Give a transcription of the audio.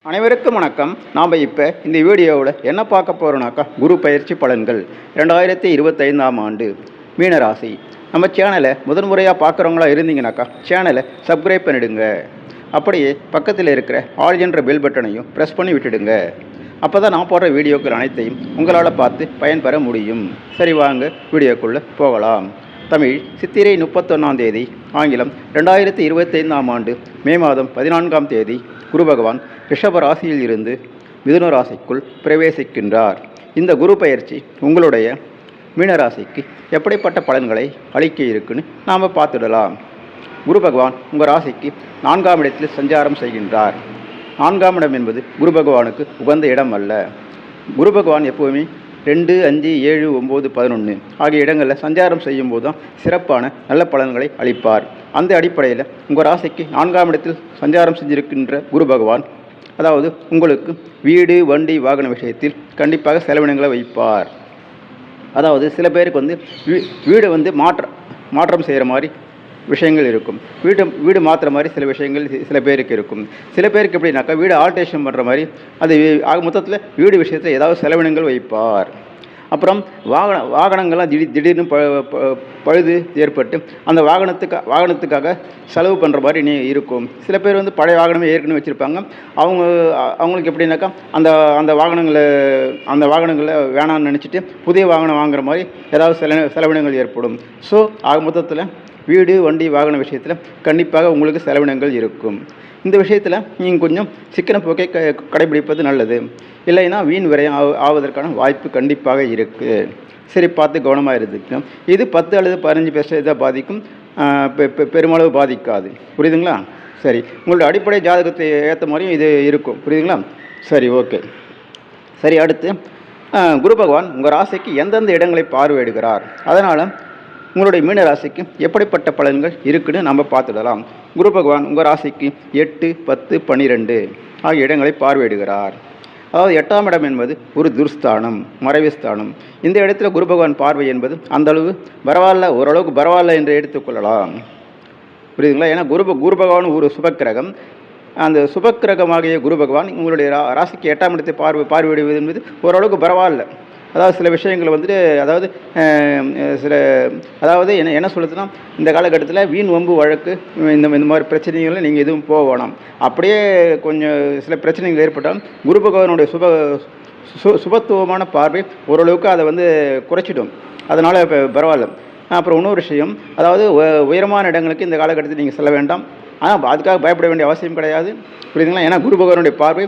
அனைவருக்கும் வணக்கம். நாம் இப்போ இந்த வீடியோவில் என்ன பார்க்க போகிறோம்னாக்கா குரு பயிற்சி பலன்கள் 2025 ஆண்டு மீனராசி. நம்ம சேனலை முதன்முறையாக பார்க்குறவங்களா இருந்தீங்கன்னாக்கா சேனலை சப்ஸ்கிரைப் பண்ணிவிடுங்க. அப்படியே பக்கத்தில் இருக்கிற ஆல் என்ற பெல் பட்டனையும் ப்ரெஸ் பண்ணி விட்டுடுங்க. அப்போ தான் நான் போடுற வீடியோக்கள் அனைத்தையும் உங்களால் பார்த்து பயன்பெற முடியும். சரி, வாங்க வீடியோக்குள்ளே போகலாம். தமிழ் சித்திரை 31ஆம் தேதி, ஆங்கிலம் 2025 ஆண்டு மே மாதம் 14ஆம் தேதி குரு பகவான் ரிஷப ராசியில் இருந்து மிதுன ராசிக்குள் பிரவேசிக்கின்றார். இந்த குரு பயிற்சி உங்களுடைய மீனராசிக்கு எப்படிப்பட்ட பலன்களை அளிக்க இருக்குன்னு நாம் பார்த்துடலாம். குரு பகவான் உங்கள் ராசிக்கு 4ஆம் இடத்தில் சஞ்சாரம் செய்கின்றார். 4ஆம் இடம் என்பது குரு பகவானுக்கு உகந்த இடம் அல்ல. குரு பகவான் எப்போவுமே 2, 5, 7, 9, 11 ஆகிய இடங்களில் சஞ்சாரம் செய்யும்போது தான் சிறப்பான நல்ல பலன்களை அளிப்பார். அந்த அடிப்படையில் உங்கள் ராசிக்கு 4ஆம் இடத்தில் சஞ்சாரம் செஞ்சிருக்கின்ற குரு பகவான், அதாவது உங்களுக்கு வீடு, வண்டி, வாகன விஷயத்தில் கண்டிப்பாக செலவினங்களை வைப்பார். அதாவது சில பேருக்கு வீடு மாற்றம் செய்கிற மாதிரி விஷயங்கள் இருக்கும். வீடு மாற்றுற மாதிரி சில விஷயங்கள் சில பேருக்கு இருக்கும். சில பேருக்கு எப்படின்னாக்கா வீடு ஆல்ட்ரேஷன் பண்ணுற மாதிரி, அது ஆக மொத்தத்தில் வீடு விஷயத்தில் ஏதாவது செலவினங்கள் வைப்பார். அப்புறம் வாகனங்கள்லாம் திடீர்னு பழுது ஏற்பட்டு அந்த வாகனத்துக்காக செலவு பண்ணுற மாதிரி இருக்கும். சில பேர் பழைய வாகனமே ஏற்கனவே வச்சுருப்பாங்க. அவங்களுக்கு எப்படின்னாக்கா அந்த வாகனங்களை வேணான்னு நினச்சிட்டு புதிய வாகனம் வாங்குற மாதிரி ஏதாவது செலவினங்கள் ஏற்படும். ஸோ ஆக மொத்தத்தில் வீடு, வண்டி, வாகன விஷயத்தில் கண்டிப்பாக உங்களுக்கு செலவினங்கள் இருக்கும். இந்த விஷயத்தில் நீங்கள் கொஞ்சம் சிக்கன போக்கை கடைபிடிப்பது நல்லது. இல்லைன்னா வீண் விரயம் ஆவதற்கான வாய்ப்பு கண்டிப்பாக இருக்குது. சரி, பார்த்து கவனமாக இருந்துக்கணும். இது 10 அல்லது 15% பாதிக்கும், பெருமளவு பாதிக்காது. புரியுதுங்களா? சரி, உங்களுடைய அடிப்படை ஜாதகத்தை ஏற்ற மாதிரியும் இது இருக்கும். புரியுதுங்களா? சரி, ஓகே. சரி, அடுத்து குரு பகவான் உங்கள் ராசிக்கு எந்தெந்த இடங்களை பார்வையிடுகிறார், அதனால் உங்களுடைய மீன ராசிக்கு எப்படிப்பட்ட பலன்கள் இருக்குன்னு நம்ம பார்த்துடலாம். குரு பகவான் உங்கள் ராசிக்கு 8, 10, 12 ஆகிய இடங்களை பார்வையிடுகிறார். அதாவது 8ஆம் இடம் என்பது ஒரு துர்ஸ்தானம், மறைவு ஸ்தானம். இந்த இடத்துல குரு பகவான் பார்வை என்பது அந்தளவு பரவாயில்ல, ஓரளவுக்கு பரவாயில்ல என்று எடுத்துக்கொள்ளலாம். புரியுதுங்களா? ஏன்னா குரு பகவான் ஒரு சுபக்கிரகம். அந்த சுபக்கிரகமாகிய குரு பகவான் உங்களுடைய ராசிக்கு 8ஆம் இடத்தை பார்வையிடுவது என்பது ஓரளவுக்கு பரவாயில்ல. அதாவது சில விஷயங்களை என்ன சொல்லுதுன்னா, இந்த காலகட்டத்தில் வீண் வம்பு வழக்கு இந்த மாதிரி பிரச்சனைகளை நீங்கள் எதுவும் போக வேணாம். அப்படியே கொஞ்சம் சில பிரச்சனைகள் ஏற்பட்டாலும் குரு பகவானுடைய சுபத்துவமான பார்வை ஓரளவுக்கு அதை குறைச்சிடும். அதனால் இப்போ பரவாயில்ல. அப்புறம் இன்னொரு விஷயம், அதாவது உயரமான இடங்களுக்கு இந்த காலகட்டத்தில் நீங்கள் செல்ல வேண்டாம். ஆனால் அதுக்காக பயப்பட வேண்டிய அவசியம் கிடையாது. புரியுதுங்களா? ஏன்னா குரு பகவானுடைய பார்வை